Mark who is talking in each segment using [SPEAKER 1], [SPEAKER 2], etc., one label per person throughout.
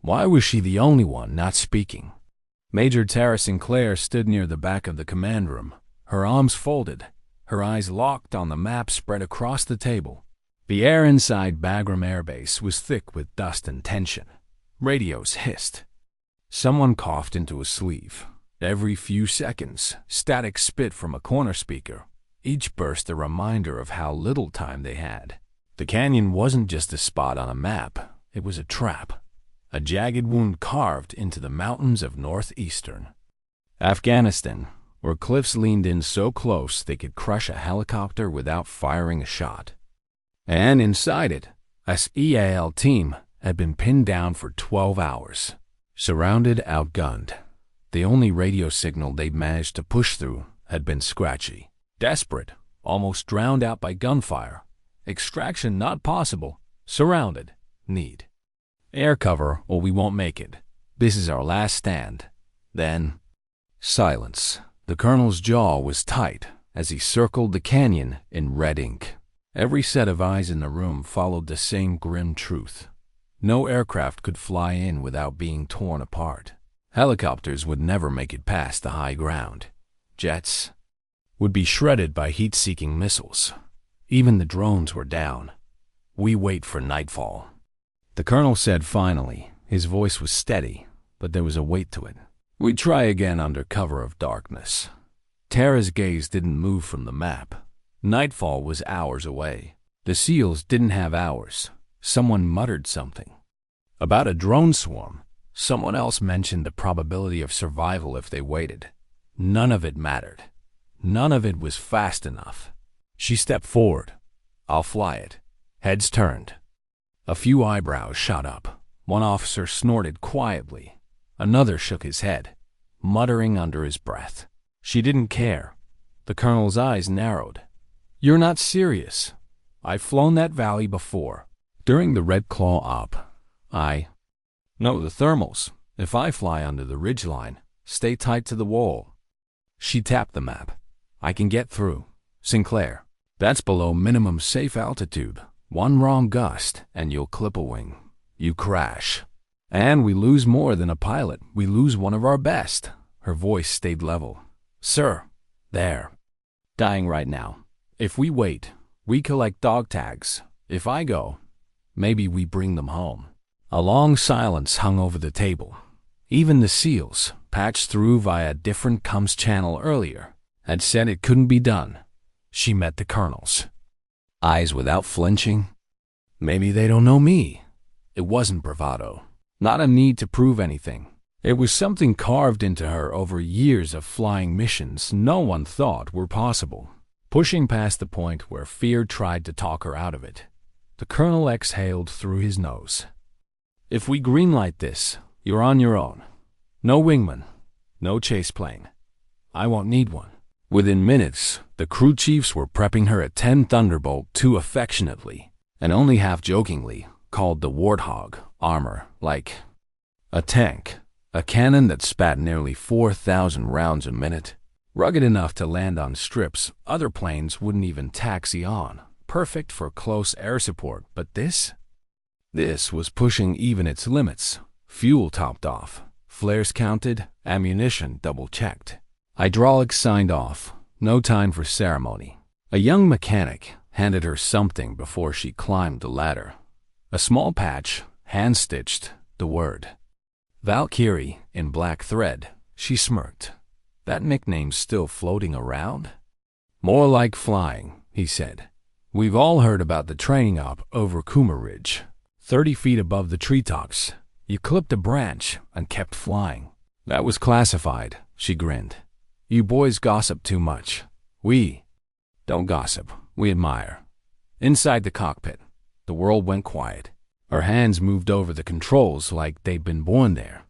[SPEAKER 1] Why was she the only one not speaking? Major Terra Sinclair stood near the back of the command room, her arms folded, her eyes locked on the map spread across the table. The air inside Bagram Air Base was thick with dust and tension. Radios hissed. Someone coughed into a sleeve. Every few seconds, static spit from a corner speaker, each burst a reminder of how little time they had. The canyon wasn't just a spot on a map, it was a trap, a jagged wound carved into the mountains of northeastern Afghanistan, where cliffs leaned in so close they could crush a helicopter without firing a shot. And inside it, a SEAL team had been pinned down for 12 hours, surrounded, outgunned. The only radio signal they'd managed to push through had been scratchy. Desperate, almost drowned out by gunfire. Extraction not possible. Surrounded. Need air cover or we won't make it. This is our last stand. Then, silence. The colonel's jaw was tight as he circled the canyon in red ink. Every set of eyes in the room followed the same grim truth. No aircraft could fly in without being torn apart. Helicopters would never make it past the high ground. Jets would be shredded by heat-seeking missiles. Even the drones were down. We wait for nightfall. The colonel said finally. His voice was steady, but there was a weight to it. We try again under cover of darkness. Terra's gaze didn't move from the map. Nightfall was hours away. The SEALs didn't have hours. Someone muttered something about a drone swarm. Someone else mentioned the probability of survival if they waited. None of it mattered. None of it was fast enough. She stepped forward. I'll fly it. Heads turned. A few eyebrows shot up. One officer snorted quietly. Another shook his head, muttering under his breath. She didn't care. The colonel's eyes narrowed. You're not serious. I've flown that valley before. During the Red Claw op, I know the thermals. If I fly under the ridgeline, stay tight to the wall. She tapped the map. I can get through. Sinclair, that's below minimum safe altitude. One wrong gust, and you'll clip a wing. You crash. And we lose more than a pilot. We lose one of our best. Her voice stayed level. Sir, there. Dying right now. If we wait, we collect dog tags. If I go, maybe we bring them home. A long silence hung over the table. Even the SEALs, patched through via a different comms channel earlier, had said it couldn't be done. She met the colonel's eyes without flinching. Maybe they don't know me. It wasn't bravado. Not a need to prove anything. It was something carved into her over years of flying missions no one thought were possible. Pushing past the point where fear tried to talk her out of it, the colonel exhaled through his nose. If we greenlight this, you're on your own. No wingman, no chase plane. I won't need one. Within minutes, the crew chiefs were prepping her a 10 Thunderbolt too affectionately, and only half jokingly, called the Warthog armor like a tank, a cannon that spat nearly 4,000 rounds a minute, rugged enough to land on strips other planes wouldn't even taxi on, perfect for close air support. But this was pushing even its limits. Fuel topped off, flares counted, ammunition double-checked. Hydraulics signed off, no time for ceremony. A young mechanic handed her something before she climbed the ladder. A small patch, hand-stitched, the word Valkyrie in black thread. She smirked. That nickname's still floating around? More like flying, he said. We've all heard about the training op over Kuma Ridge. 30 feet above the treetops, you clipped a branch and kept flying. That was classified, she grinned. You boys gossip too much. We don't gossip, we admire. Inside the cockpit, the world went quiet. Her hands moved over the controls like they'd been born there.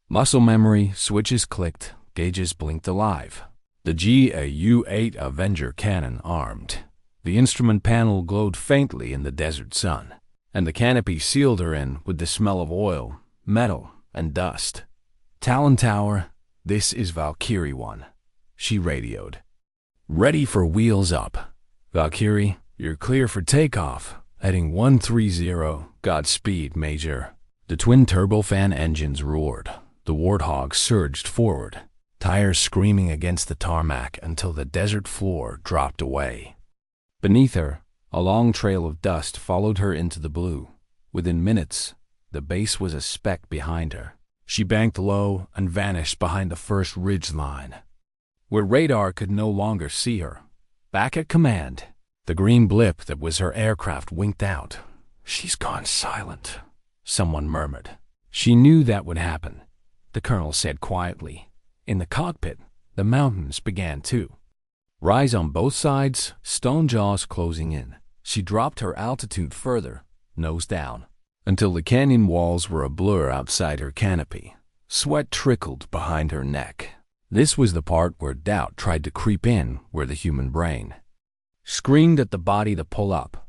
[SPEAKER 1] Muscle memory, switches clicked, gauges blinked alive. The GAU-8 Avenger cannon armed. The instrument panel glowed faintly in the desert sun, and the canopy sealed her in with the smell of oil, metal, and dust. Talon Tower, this is Valkyrie 1, she radioed. Ready for wheels up. Valkyrie, you're clear for takeoff. Heading 130, Godspeed, Major. The twin turbofan engines roared. The Warthog surged forward, tires screaming against the tarmac until the desert floor dropped away. Beneath her, a long trail of dust followed her into the blue. Within minutes, the base was a speck behind her. She banked low and vanished behind the first ridge line, where radar could no longer see her. Back at command, the green blip that was her aircraft winked out. "She's gone silent," someone murmured. She knew that would happen, the colonel said quietly. In the cockpit, the mountains began to rise on both sides, stone jaws closing in. She dropped her altitude further, nose down, until the canyon walls were a blur outside her canopy. Sweat trickled behind her neck. This was the part where doubt tried to creep in, where the human brain screamed at the body to pull up,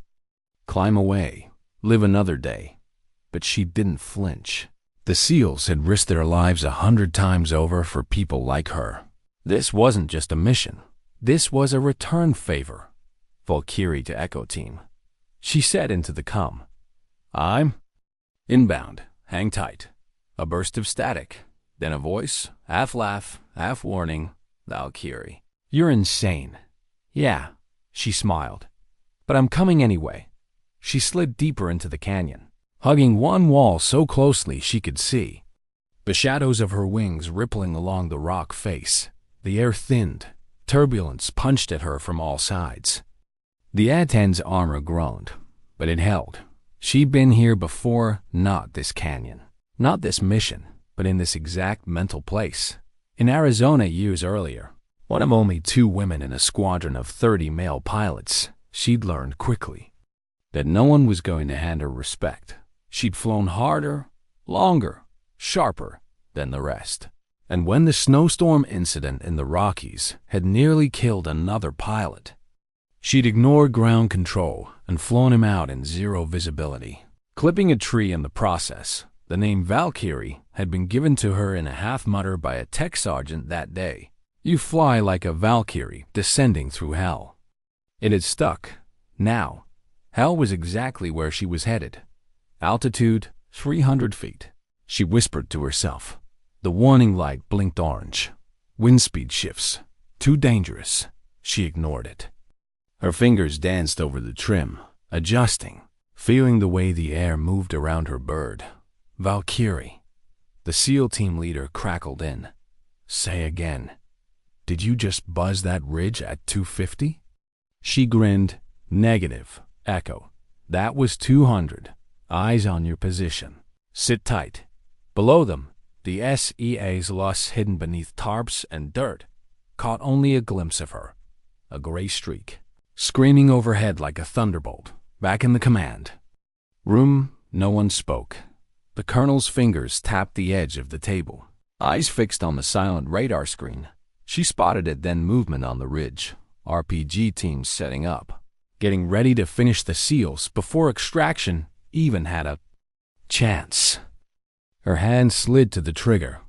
[SPEAKER 1] climb away, live another day. But she didn't flinch. The SEALs had risked their lives 100 times over for people like her. This wasn't just a mission. This was a return favor. Valkyrie to Echo Team. She said into the comm, "I'm inbound. Hang tight." A burst of static. Then a voice, half laugh, half warning. "Valkyrie, you're insane." "Yeah," she smiled. "But I'm coming anyway." She slid deeper into the canyon, hugging one wall so closely she could see the shadows of her wings rippling along the rock face. The air thinned. Turbulence punched at her from all sides. The A-10's armor groaned, but it held. She'd been here before, not this canyon, not this mission, but in this exact mental place. In Arizona years earlier, one of only 2 women in a squadron of 30 male pilots, she'd learned quickly that no one was going to hand her respect. She'd flown harder, longer, sharper than the rest. And when the snowstorm incident in the Rockies had nearly killed another pilot, she'd ignored ground control and flown him out in 0 visibility, clipping a tree in the process. The name Valkyrie had been given to her in a half-mutter by a tech sergeant that day. You fly like a Valkyrie descending through hell. It had stuck. Now, hell was exactly where she was headed. Altitude, 300 feet. She whispered to herself. The warning light blinked orange. Wind speed shifts. Too dangerous. She ignored it. Her fingers danced over the trim, adjusting, feeling the way the air moved around her bird. "Valkyrie." The SEAL team leader crackled in. "Say again. Did you just buzz that ridge at 250? She grinned. "Negative. Echo. That was 200. Eyes on your position. Sit tight." Below them, the SEA's loss hidden beneath tarps and dirt caught only a glimpse of her, a gray streak, screaming overhead like a thunderbolt. Back in the command room, no one spoke. The colonel's fingers tapped the edge of the table, eyes fixed on the silent radar screen. She spotted it, then movement on the ridge. RPG teams setting up, getting ready to finish the SEALs before extraction even had a chance. Her hand slid to the trigger.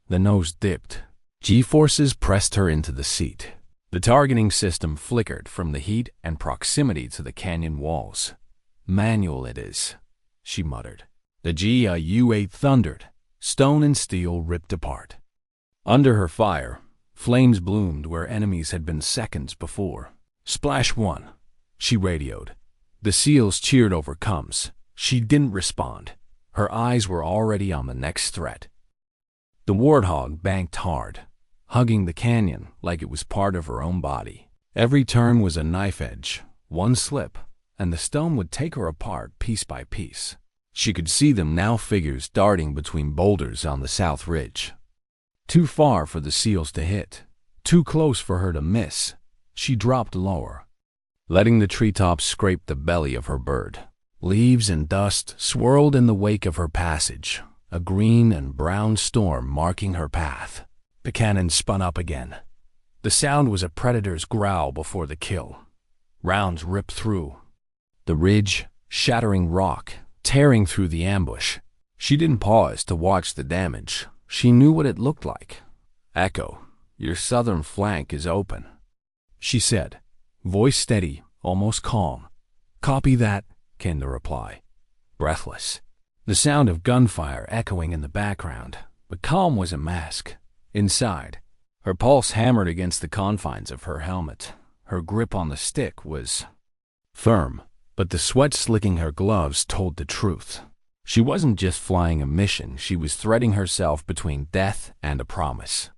[SPEAKER 1] The nose dipped. G-forces pressed her into the seat. The targeting system flickered from the heat and proximity to the canyon walls. "Manual it is," she muttered. The GU-8 thundered. Stone and steel ripped apart. Under her fire, flames bloomed where enemies had been seconds before. "Splash 1," she radioed. The SEALs cheered over comms. She didn't respond. Her eyes were already on the next threat. The Warthog banked hard, hugging the canyon like it was part of her own body. Every turn was a knife edge. One slip, and the stone would take her apart piece by piece. She could see them now, figures darting between boulders on the south ridge. Too far for the SEALs to hit, too close for her to miss. She dropped lower, letting the treetops scrape the belly of her bird. Leaves and dust swirled in the wake of her passage, a green and brown storm marking her path. The cannon spun up again. The sound was a predator's growl before the kill. Rounds ripped through the ridge, shattering rock, tearing through the ambush. She didn't pause to watch the damage. She knew what it looked like. "Echo, your southern flank is open," she said, voice steady, almost calm. "Copy that," came the reply. Breathless, the sound of gunfire echoing in the background, but calm was a mask. Inside, her pulse hammered against the confines of her helmet. Her grip on the stick was firm, but the sweat slicking her gloves told the truth. She wasn't just flying a mission, she was threading herself between death and a promise.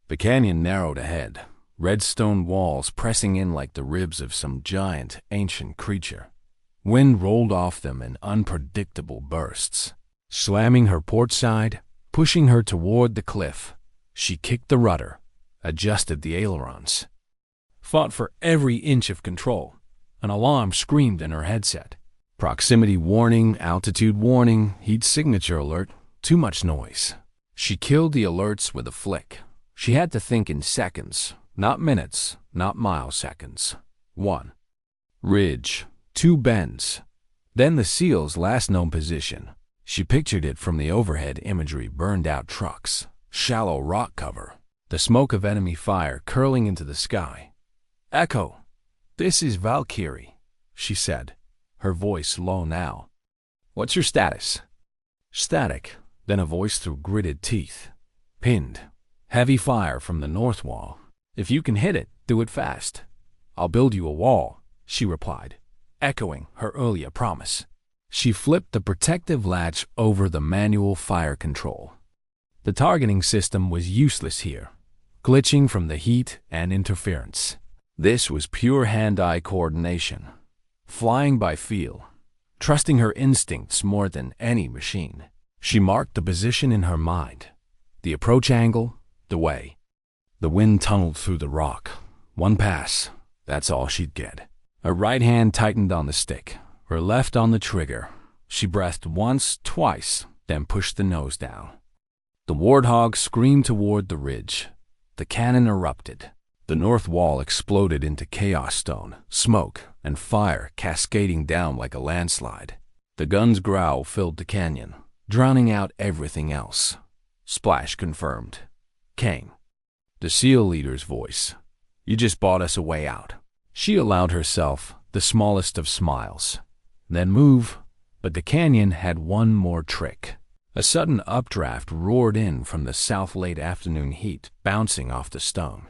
[SPEAKER 1] The canyon narrowed ahead, red stone walls pressing in like the ribs of some giant, ancient creature. Wind rolled off them in unpredictable bursts, slamming her port side, pushing her toward the cliff. She kicked the rudder, adjusted the ailerons, fought for every inch of control. An alarm screamed in her headset. Proximity warning, altitude warning, heat signature alert, too much noise. She killed the alerts with a flick. She had to think in seconds, not minutes, not milliseconds. 1 ridge, 2 bends, then the SEAL's last known position. She pictured it from the overhead imagery: burned-out trucks, shallow rock cover, the smoke of enemy fire curling into the sky. "Echo, this is Valkyrie," she said, her voice low now. "What's your status?" Static, then a voice through gritted teeth. "Pinned. Heavy fire from the north wall. If you can hit it, do it fast." "I'll build you a wall," she replied, echoing her earlier promise. She flipped the protective latch over the manual fire control. The targeting system was useless here, glitching from the heat and interference. This was pure hand-eye coordination, flying by feel, trusting her instincts more than any machine. She marked the position in her mind, the approach angle, the way. The wind tunneled through the rock. One pass, that's all she'd get. Her right hand tightened on the stick, her left on the trigger. She breathed once, twice, then pushed the nose down. The warthog screamed toward the ridge. The cannon erupted. The north wall exploded into chaos stone, smoke, and fire cascading down like a landslide. The gun's growl filled the canyon, drowning out everything else. Splash confirmed. Came the SEAL leader's voice. "You just bought us a way out." She allowed herself the smallest of smiles. Then move, but the canyon had one more trick. A sudden updraft roared in from the south late afternoon heat, bouncing off the stone,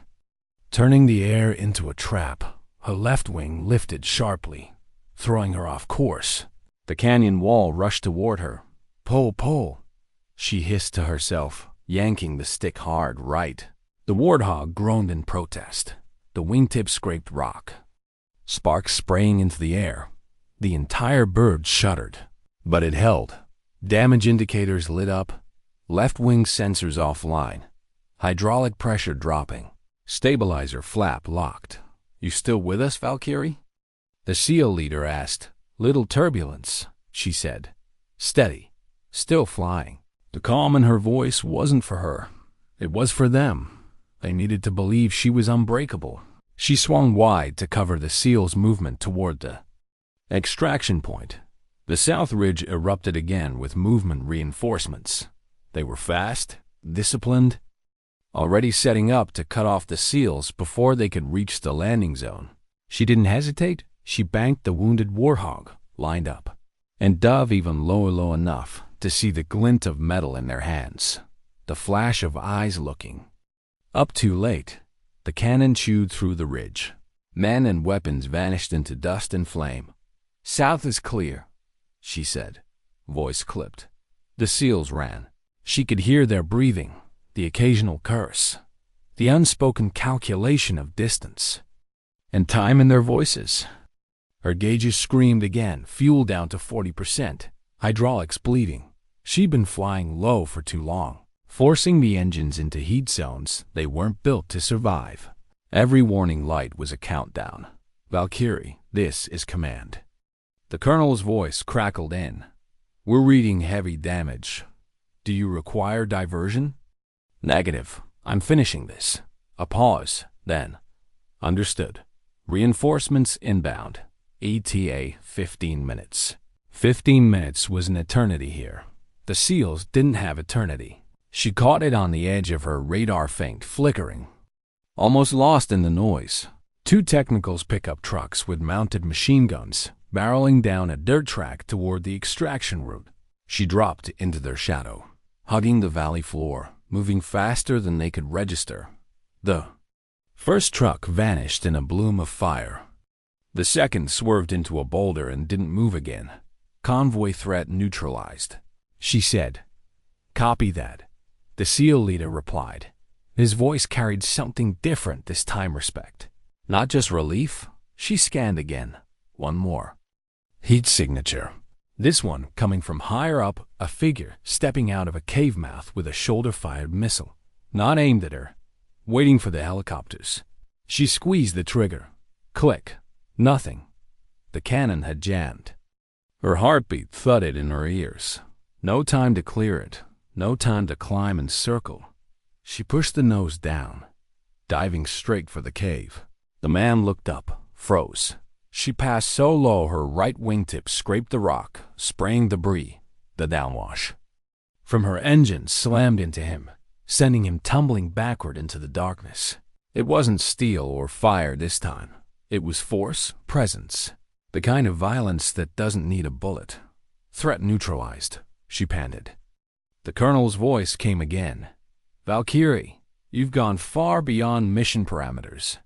[SPEAKER 1] turning the air into a trap. Her left wing lifted sharply, throwing her off course. The canyon wall rushed toward her. "Pull, pull," she hissed to herself, yanking the stick hard right. The warthog groaned in protest. The wingtip scraped rock, sparks spraying into the air. The entire bird shuddered, but it held. Damage indicators lit up, left wing sensors offline, hydraulic pressure dropping, stabilizer flap locked. "You still with us, Valkyrie?" The SEAL leader asked. "Little turbulence," she said. "Steady, still flying." The calm in her voice wasn't for her. It was for them. They needed to believe she was unbreakable. She swung wide to cover the SEAL's movement toward the extraction point. The south ridge erupted again with movement reinforcements. They were fast, disciplined, already setting up to cut off the SEALs before they could reach the landing zone. She didn't hesitate. She banked the wounded warthog, lined up, and dove even low enough to see the glint of metal in their hands, the flash of eyes looking. Up too late, the cannon chewed through the ridge. Men and weapons vanished into dust and flame. "South is clear," she said, voice clipped. The SEALs ran. She could hear their breathing, the occasional curse, the unspoken calculation of distance and time in their voices. Her gauges screamed again, fuel down to 40%, hydraulics bleeding. She'd been flying low for too long, forcing the engines into heat zones they weren't built to survive. Every warning light was a countdown. "Valkyrie, this is command." The colonel's voice crackled in. "We're reading heavy damage. Do you require diversion?" "Negative. I'm finishing this." A pause, then. "Understood. Reinforcements inbound. ETA 15 minutes. 15 minutes was an eternity here. The SEALs didn't have eternity. She caught it on the edge of her radar feint, flickering, almost lost in the noise. 2 technicals pickup trucks with mounted machine guns barreling down a dirt track toward the extraction route. She dropped into their shadow, hugging the valley floor, moving faster than they could register. The first truck vanished in a bloom of fire. The second swerved into a boulder and didn't move again. Convoy threat neutralized, she said. Copy that, the SEAL leader replied. His voice carried something different this time, respect. Not just relief. She scanned again. One more. Heat signature. This one coming from higher up, a figure stepping out of a cave mouth with a shoulder-fired missile. Not aimed at her, waiting for the helicopters. She squeezed the trigger. Click. Nothing. The cannon had jammed. Her heartbeat thudded in her ears. No time to clear it. No time to climb and circle. She pushed the nose down, diving straight for the cave. The man looked up, froze. She passed so low her right wingtip scraped the rock, spraying debris, the downwash. From her engine slammed into him, sending him tumbling backward into the darkness. It wasn't steel or fire this time. It was force, presence. The kind of violence that doesn't need a bullet. Threat neutralized, she panted. The colonel's voice came again. Valkyrie, you've gone far beyond mission parameters.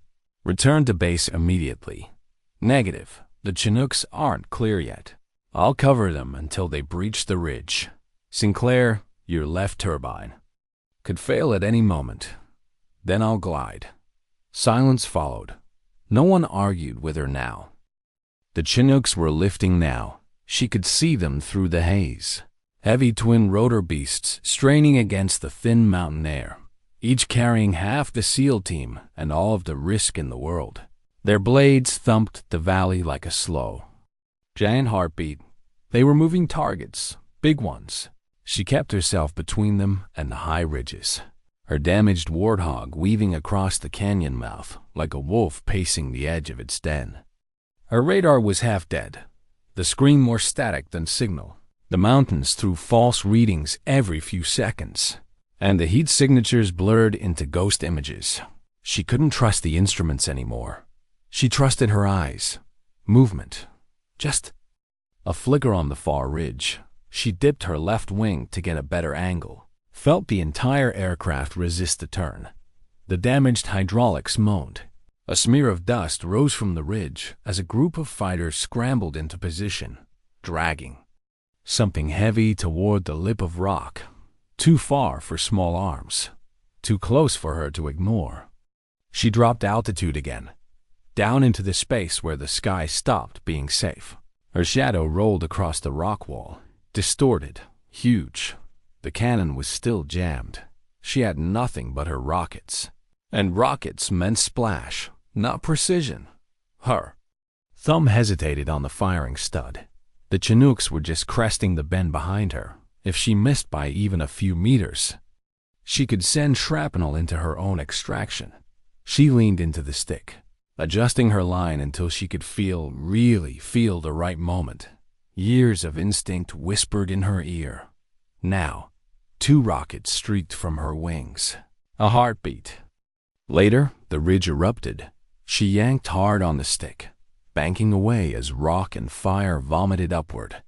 [SPEAKER 1] Return to base immediately. Negative. The Chinooks aren't clear yet. I'll cover them until they breach the ridge. Sinclair, your left turbine. Could fail at any moment. Then I'll glide. Silence followed. No one argued with her now. The Chinooks were lifting now. She could see them through the haze. Heavy twin-rotor beasts straining against the thin mountain air, each carrying half the SEAL team and all of the risk in the world. Their blades thumped the valley like a slow, giant heartbeat. They were moving targets, big ones. She kept herself between them and the high ridges, her damaged warthog weaving across the canyon mouth like a wolf pacing the edge of its den. Her radar was half dead, the screen more static than signal. The mountains threw false readings every few seconds, and the heat signatures blurred into ghost images. She couldn't trust the instruments anymore. She trusted her eyes. Movement. Just a flicker on the far ridge. She dipped her left wing to get a better angle. Felt the entire aircraft resist the turn. The damaged hydraulics moaned. A smear of dust rose from the ridge as a group of fighters scrambled into position, dragging something heavy toward the lip of rock. Too far for small arms. Too close for her to ignore. She dropped altitude again, down into the space where the sky stopped being safe. Her shadow rolled across the rock wall, distorted, huge. The cannon was still jammed. She had nothing but her rockets. And rockets meant splash, not precision. Her thumb hesitated on the firing stud. The Chinooks were just cresting the bend behind her. If she missed by even a few meters, she could send shrapnel into her own extraction. She leaned into the stick, adjusting her line until she could really feel the right moment. Years of instinct whispered in her ear. Now, 2 rockets streaked from her wings. A heartbeat. Later, the ridge erupted. She yanked hard on the stick, banking away as rock and fire vomited upward.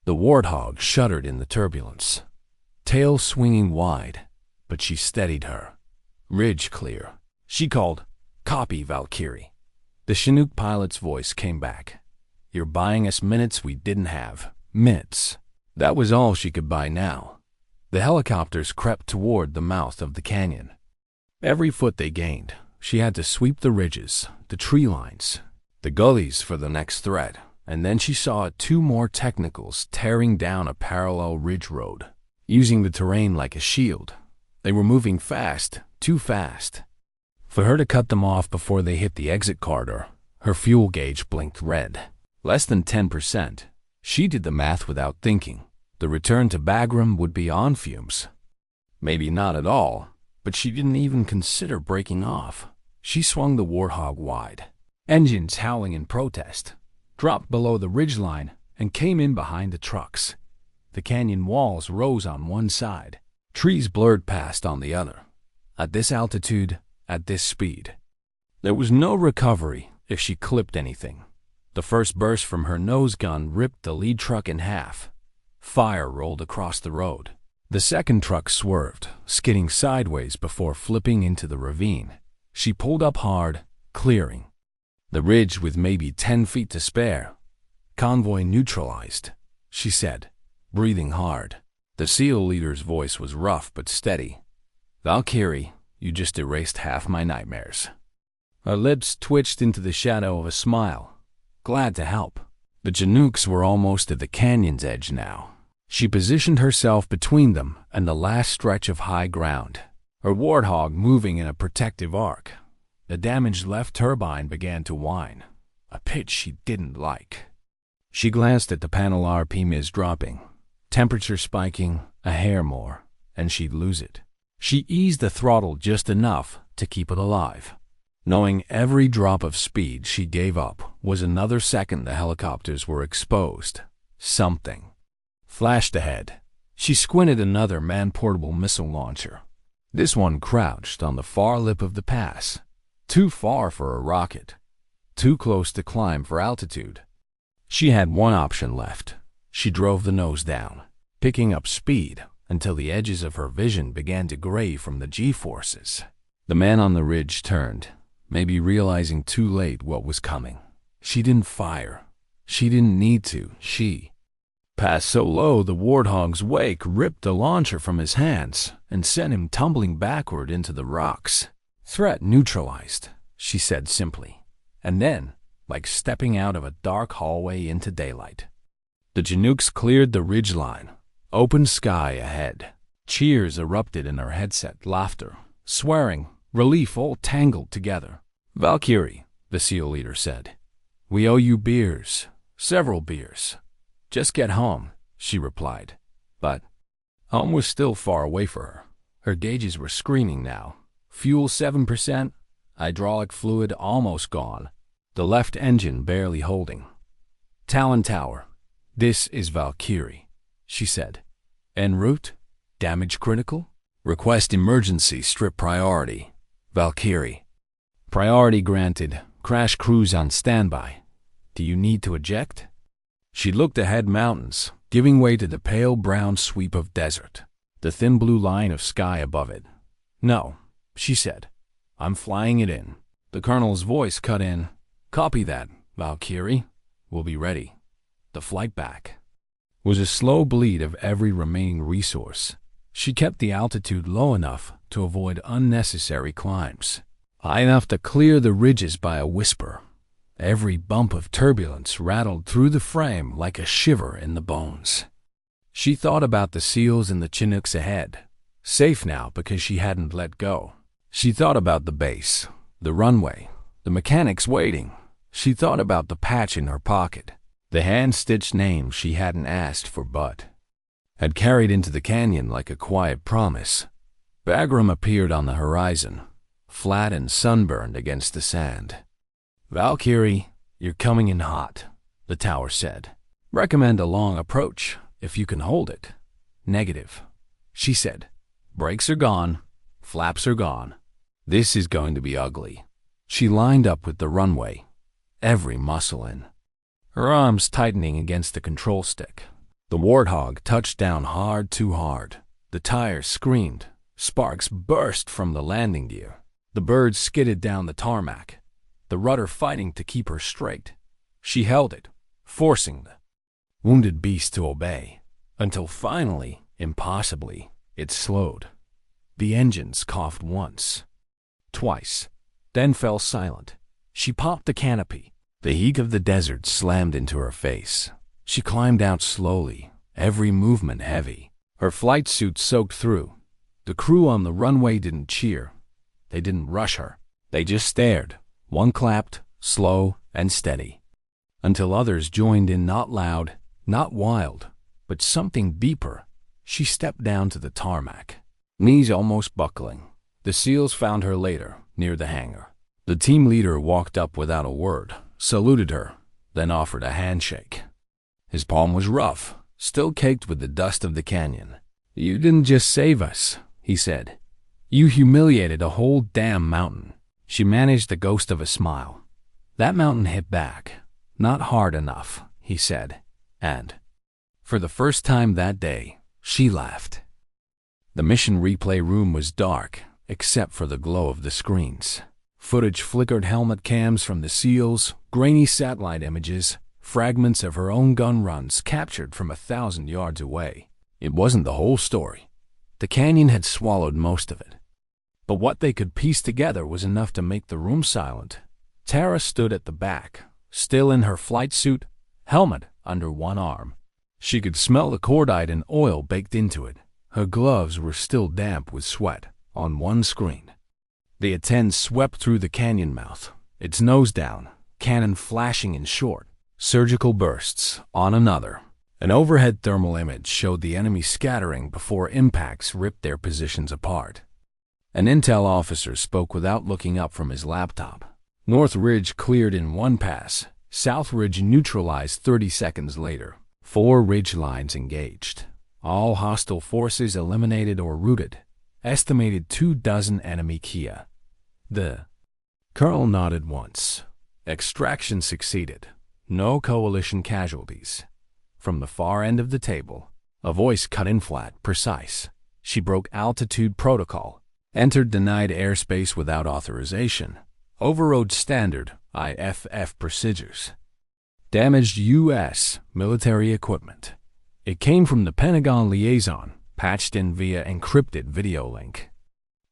[SPEAKER 1] The warthog shuddered in the turbulence, tail swinging wide, but she steadied her. Ridge clear. She called, "Copy, Valkyrie." The Chinook pilot's voice came back. "You're buying us minutes we didn't have." Minutes. That was all she could buy now. The helicopters crept toward the mouth of the canyon. Every foot they gained, she had to sweep the ridges, the tree lines, the gullies for the next threat, and then she saw 2 more technicals tearing down a parallel ridge road, using the terrain like a shield. They were moving fast, too fast. For her to cut them off before they hit the exit corridor, her fuel gauge blinked red. Less than 10%. She did the math without thinking. The return to Bagram would be on fumes. Maybe not at all, but she didn't even consider breaking off. She swung the warthog wide, engines howling in protest, dropped below the ridgeline, and came in behind the trucks. The canyon walls rose on one side. Trees blurred past on the other. At this altitude, at this speed, there was no recovery if she clipped anything. The first burst from her nose gun ripped the lead truck in half. Fire rolled across the road. The second truck swerved, skidding sideways before flipping into the ravine. She pulled up hard, clearing the ridge with maybe 10 feet to spare. "Convoy neutralized," she said, breathing hard. The SEAL leader's voice was rough but steady. "Valkyrie, you just erased half my nightmares." Her lips twitched into the shadow of a smile. Glad to help. The Chinooks were almost at the canyon's edge now. She positioned herself between them and the last stretch of high ground, her warthog moving in a protective arc. The damaged left turbine began to whine, a pitch she didn't like. She glanced at the panel RPMs dropping, temperature spiking a hair more, and she'd lose it. She eased the throttle just enough to keep it alive, knowing every drop of speed she gave up was another second the helicopters were exposed. Something flashed ahead. She squinted. Another man-portable missile launcher. This one crouched on the far lip of the pass. Too far for a rocket. Too close to climb for altitude. She had one option left. She drove the nose down, picking up speed until the edges of her vision began to gray from the G-forces. The man on the ridge turned, maybe realizing too late what was coming. She didn't fire. She didn't need to. She passed so low the warthog's wake ripped the launcher from his hands and sent him tumbling backward into the rocks. "Threat neutralized," she said simply, and then, like stepping out of a dark hallway into daylight. The Chinooks cleared the ridgeline. Open sky ahead. Cheers erupted in her headset, laughter, swearing, relief all tangled together. "Valkyrie," the SEAL leader said, "we owe you beers, several beers." "Just get home," she replied. But home was still far away for her. Her gauges were screaming now. Fuel 7%, hydraulic fluid almost gone, the left engine barely holding. "Talon Tower, this is Valkyrie," she said. "En route? Damage critical? Request emergency strip priority. Valkyrie." "Priority granted. Crash crews on standby. Do you need to eject?" She looked ahead, mountains, giving way to the pale brown sweep of desert, the thin blue line of sky above it. "No," she said. "I'm flying it in." The colonel's voice cut in. "Copy that, Valkyrie. We'll be ready." The flight back was a slow bleed of every remaining resource. She kept the altitude low enough to avoid unnecessary climbs, high enough to clear the ridges by a whisper. Every bump of turbulence rattled through the frame like a shiver in the bones. She thought about the SEALs and the Chinooks ahead, safe now because she hadn't let go. She thought about the base, the runway, the mechanics waiting. She thought about the patch in her pocket, the hand-stitched name she hadn't asked for but had carried into the canyon like a quiet promise. Bagram appeared on the horizon, flat and sunburned against the sand. "Valkyrie, you're coming in hot," the tower said. "Recommend a long approach, if you can hold it." "Negative," she said. "Brakes are gone, flaps are gone. This is going to be ugly." She lined up with the runway, every muscle in, her arms tightening against the control stick. The warthog touched down hard, too hard. The tires screamed. Sparks burst from the landing gear. The bird skidded down the tarmac, the rudder fighting to keep her straight. She held it, forcing the wounded beast to obey, until finally, impossibly, it slowed. The engines coughed once, twice, then fell silent. She popped the canopy. The heat of the desert slammed into her face. She climbed out slowly, every movement heavy, her flight suit soaked through. The crew on the runway didn't cheer. They didn't rush her. They just stared. One clapped, slow and steady, until others joined in, not loud, not wild, but something deeper. She stepped down to the tarmac, knees almost buckling. The SEALs found her later, near the hangar. The team leader walked up without a word, saluted her, then offered a handshake. His palm was rough, still caked with the dust of the canyon. "You didn't just save us," he said. "You humiliated a whole damn mountain." She managed the ghost of a smile. "That mountain hit back. Not hard enough," he said, and For the first time that day, she laughed. The mission replay room was dark, except for the glow of the screens. Footage flickered, helmet cams from the SEALs, grainy satellite images, fragments of her own gun runs captured from 1,000 yards away. It wasn't the whole story. The canyon had swallowed most of it. But what they could piece together was enough to make the room silent. Terra stood at the back, still in her flight suit, helmet under one arm. She could smell the cordite and oil baked into it. Her gloves were still damp with sweat. On one screen, the A-10 swept through the canyon mouth, its nose down, cannon flashing in short, surgical bursts on another. An overhead thermal image showed the enemy scattering before impacts ripped their positions apart. An intel officer spoke without looking up from his laptop. North Ridge cleared in one pass. South Ridge neutralized 30 seconds later. 4 ridge lines engaged. All hostile forces eliminated or routed. Estimated 24 enemy Kia. The colonel nodded once. Extraction succeeded. No coalition casualties. From the far end of the table, a voice cut in flat, precise. She broke altitude protocol. Entered denied airspace without authorization. Overrode standard IFF procedures. Damaged U.S. military equipment. It came from the Pentagon liaison, patched in via encrypted video link.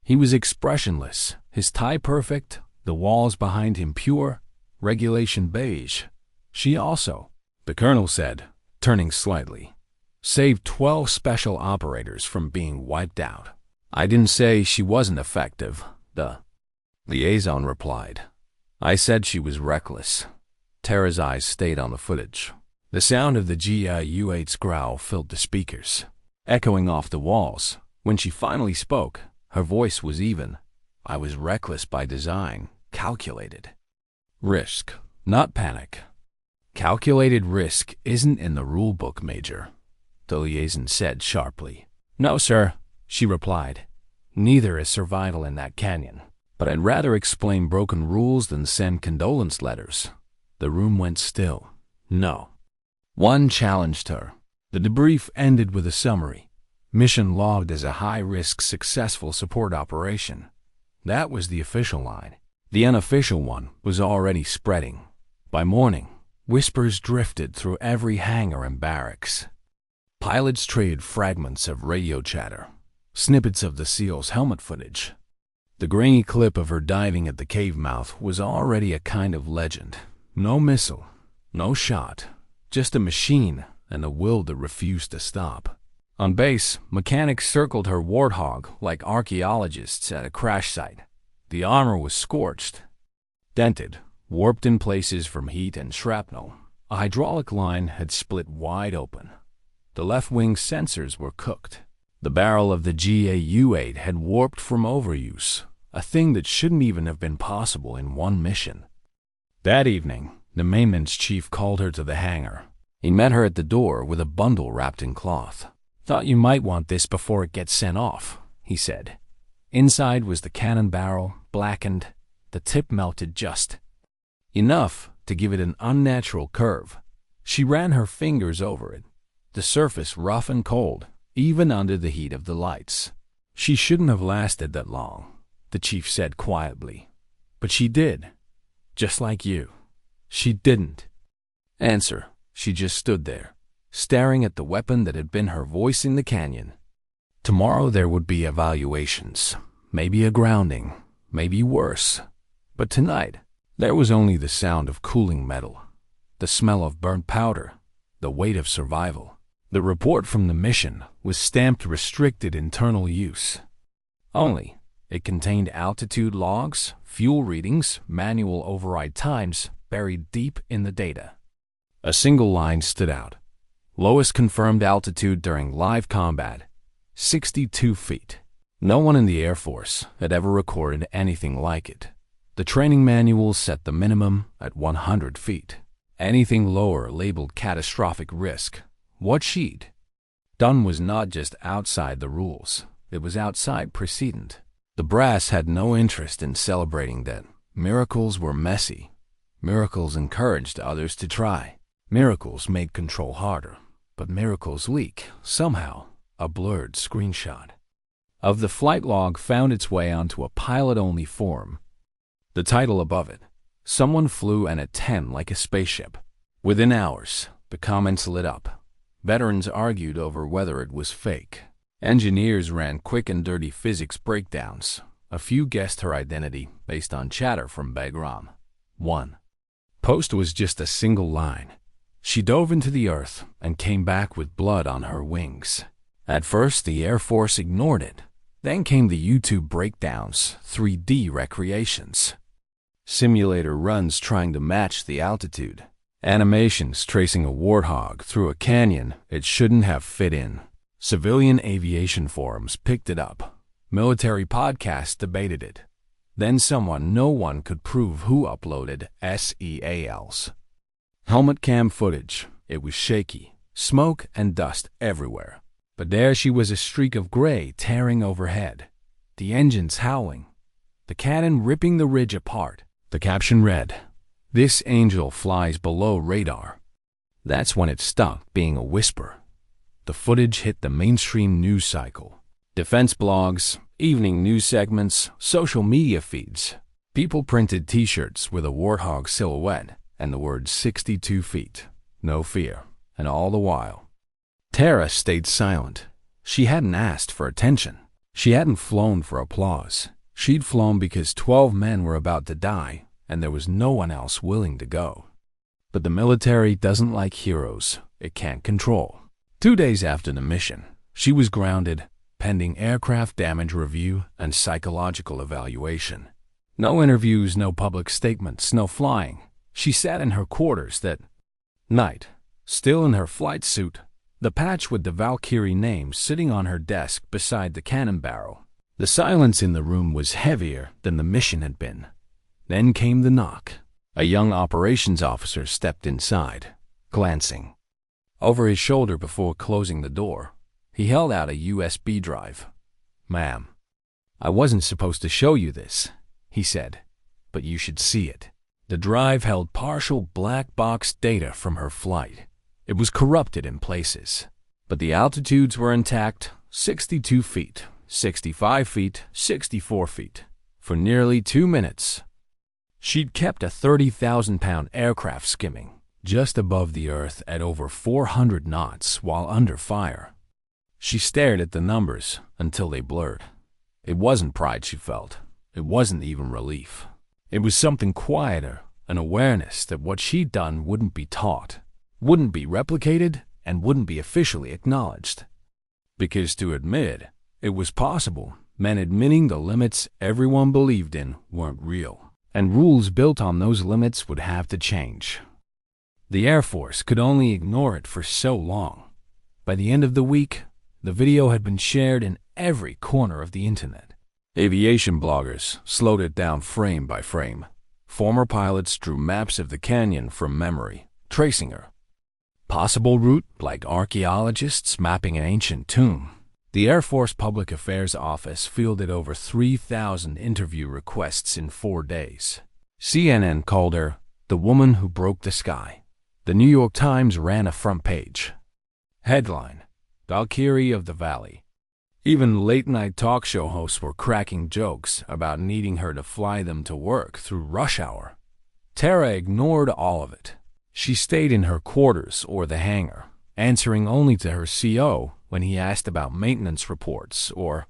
[SPEAKER 1] He was expressionless, his tie perfect, the walls behind him pure, regulation beige. She also, the colonel said, turning slightly, saved 12 special operators from being wiped out. I didn't say she wasn't effective, the liaison replied. I said she was reckless. Terra's eyes stayed on the footage. The sound of the GIU-8's growl filled the speakers, echoing off the walls. When she finally spoke, her voice was even. I was reckless by design, calculated. Risk, not panic. Calculated risk isn't in the rule book, Major, the liaison said sharply. No, sir, she replied. Neither is survival in that canyon. But I'd rather explain broken rules than send condolence letters. The room went still. No. One challenged her. The debrief ended with a summary. Mission logged as a high-risk successful support operation. That was the official line. The unofficial one was already spreading. By morning, whispers drifted through every hangar and barracks. Pilots traded fragments of radio chatter, snippets of the SEAL's helmet footage. The grainy clip of her diving at the cave mouth was already a kind of legend. No missile, no shot, just a machine and a will that refused to stop. On base, mechanics circled her warthog like archaeologists at a crash site. The armor was scorched, dented, warped in places from heat and shrapnel. A hydraulic line had split wide open. The left wing's sensors were cooked. The barrel of the GAU-8 had warped from overuse, a thing that shouldn't even have been possible in one mission. That evening, the maintenance chief called her to the hangar. He met her at the door with a bundle wrapped in cloth. Thought you might want this before it gets sent off, he said. Inside was the cannon barrel, blackened, the tip melted just enough to give it an unnatural curve. She ran her fingers over it, the surface rough and cold, even under the heat of the lights. She shouldn't have lasted that long, the chief said quietly. But she did. Just like you. She didn't. Answer. She just stood there, staring at the weapon that had been her voice in the canyon. Tomorrow there would be evaluations, maybe a grounding, maybe worse. But tonight, there was only the sound of cooling metal, the smell of burnt powder, the weight of survival. The report from the mission was stamped restricted internal use. Only, it contained altitude logs, fuel readings, manual override times buried deep in the data. A single line stood out. Lowest confirmed altitude during live combat, 62 feet. No one in the Air Force had ever recorded anything like it. The training manuals set the minimum at 100 feet. Anything lower labeled catastrophic risk. What she'd done was not just outside the rules, it was outside precedent. The brass had no interest in celebrating that. Miracles were messy. Miracles encouraged others to try. Miracles made control harder. but miracles leak, somehow, a blurred screenshot of the flight log found its way onto a pilot-only forum. The title above it, "Someone flew an A-10 like a spaceship." Within hours, the comments lit up. Veterans argued over whether it was fake. Engineers ran quick and dirty physics breakdowns. A few guessed her identity based on chatter from Bagram. One post was just a single line. She dove into the earth and came back with blood on her wings. At first, the Air Force ignored it. Then came the YouTube breakdowns, 3D recreations, simulator runs trying to match the altitude, animations tracing a warthog through a canyon it shouldn't have fit in. Civilian aviation forums picked it up. Military podcasts debated it. Then no one could prove who uploaded SEALs. Helmet cam footage. It was shaky. Smoke and dust everywhere. But there she was, a streak of gray tearing overhead. The engines howling. The cannon ripping the ridge apart. The caption read, "This angel flies below radar." That's when it stopped being a whisper. The footage hit the mainstream news cycle. Defense blogs, evening news segments, social media feeds. People printed t-shirts with a warthog silhouette and the words 62 feet, no fear. And all the while, Terra stayed silent. She hadn't asked for attention. She hadn't flown for applause. She'd flown because 12 men were about to die, and there was no one else willing to go. But the military doesn't like heroes it can't control. 2 days after the mission, she was grounded, pending aircraft damage review and psychological evaluation. No interviews, no public statements, no flying. She sat in her quarters that night, still in her flight suit, the patch with the Valkyrie name sitting on her desk beside the cannon barrel. The silence in the room was heavier than the mission had been. Then came the knock. A young operations officer stepped inside, glancing over his shoulder before closing the door. He held out a USB drive. "Ma'am, I wasn't supposed to show you this," he said, "but you should see it." The drive held partial black box data from her flight. It was corrupted in places, but the altitudes were intact: 62 feet, 65 feet, 64 feet. For nearly 2 minutes, she'd kept a 30,000-pound aircraft skimming just above the earth at over 400 knots while under fire. She stared at the numbers until they blurred. It wasn't pride she felt. It wasn't even relief. It was something quieter, an awareness that what she'd done wouldn't be taught, wouldn't be replicated, and wouldn't be officially acknowledged. Because to admit it was possible meant admitting the limits everyone believed in weren't real, and rules built on those limits would have to change. The Air Force could only ignore it for so long. By the end of the week, the video had been shared in every corner of the internet. Aviation bloggers slowed it down frame by frame. Former pilots drew maps of the canyon from memory, tracing her possible route like archaeologists mapping an ancient tomb. The Air Force Public Affairs Office fielded over 3,000 interview requests in 4 days. CNN called her the woman who broke the sky. The New York Times ran a front page headline, "Valkyrie of the Valley." Even late-night talk show hosts were cracking jokes about needing her to fly them to work through rush hour. Terra ignored all of it. She stayed in her quarters or the hangar, answering only to her CO when he asked about maintenance reports or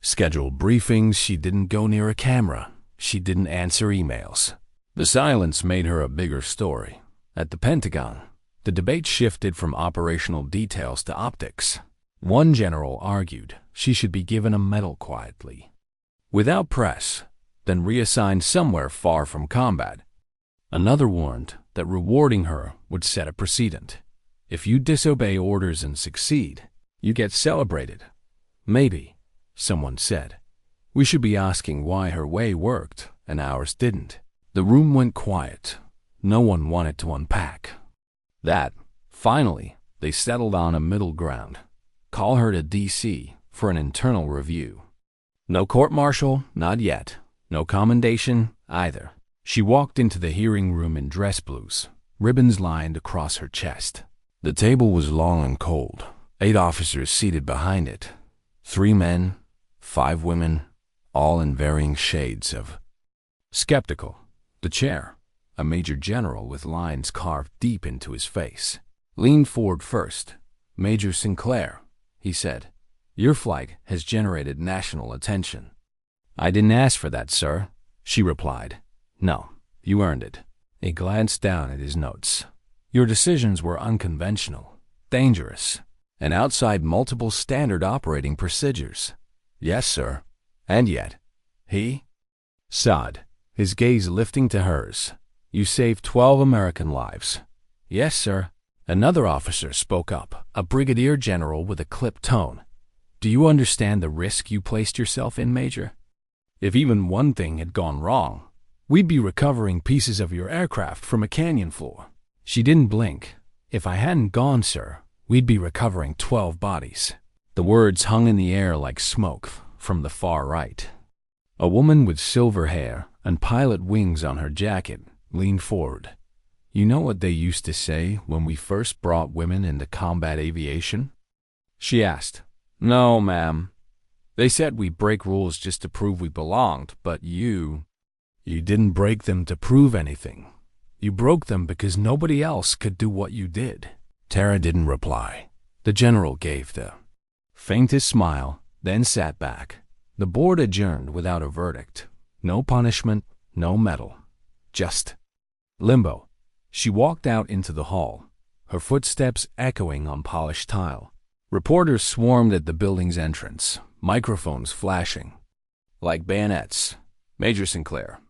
[SPEAKER 1] scheduled briefings. She didn't go near a camera. She didn't answer emails. The silence made her a bigger story. At the Pentagon, the debate shifted from operational details to optics. One general argued she should be given a medal quietly, without press, then reassigned somewhere far from combat. Another warned that rewarding her would set a precedent. If you disobey orders and succeed, you get celebrated. Maybe, someone said, we should be asking why her way worked and ours didn't. The room went quiet. No one wanted to unpack that. Finally, they settled on a middle ground. Call her to D.C. for an internal review. No court-martial, not yet. No commendation, either. She walked into the hearing room in dress blues, ribbons lined across her chest. The table was long and cold, 8 officers seated behind it, 3 men, 5 women, all in varying shades of skeptical. The chair, a major general with lines carved deep into his face, leaned forward first. "Major Sinclair," he said, "your flight has generated national attention." "I didn't ask for that, sir," she replied. "No, you earned it." He glanced down at his notes. "Your decisions were unconventional, dangerous, and outside multiple standard operating procedures." "Yes, sir." "And yet," he sighed, his gaze lifting to hers, "you saved 12 American lives." "Yes, sir." Another officer spoke up, a brigadier general with a clipped tone. "Do you understand the risk you placed yourself in, Major? If even one thing had gone wrong, we'd be recovering pieces of your aircraft from a canyon floor." She didn't blink. "If I hadn't gone, sir, we'd be recovering 12 bodies." The words hung in the air like smoke from the far right. A woman with silver hair and pilot wings on her jacket leaned forward. "You know what they used to say when we first brought women into combat aviation?" she asked. "No, ma'am. They said we break rules just to prove we belonged, but you didn't break them to prove anything. You broke them because nobody else could do what you did." Terra didn't reply. The general gave the faintest smile, then sat back. The board adjourned without a verdict. No punishment, no medal. Just limbo. She walked out into the hall, her footsteps echoing on polished tile. Reporters swarmed at the building's entrance, microphones flashing like bayonets. "Major Sinclair,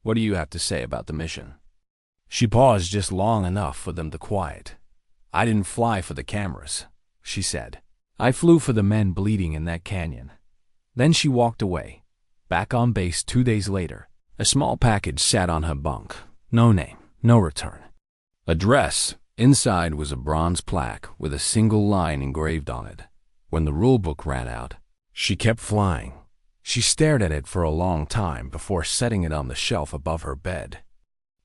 [SPEAKER 1] what do you have to say about the mission?" She paused just long enough for them to quiet. "I didn't fly for the cameras," she said. "I flew for the men bleeding in that canyon." Then she walked away. Back on base 2 days later, a small package sat on her bunk. No name, no return address. Inside was a bronze plaque with a single line engraved on it. When the rule book ran out, she kept flying. She stared at it for a long time before setting it on the shelf above her bed.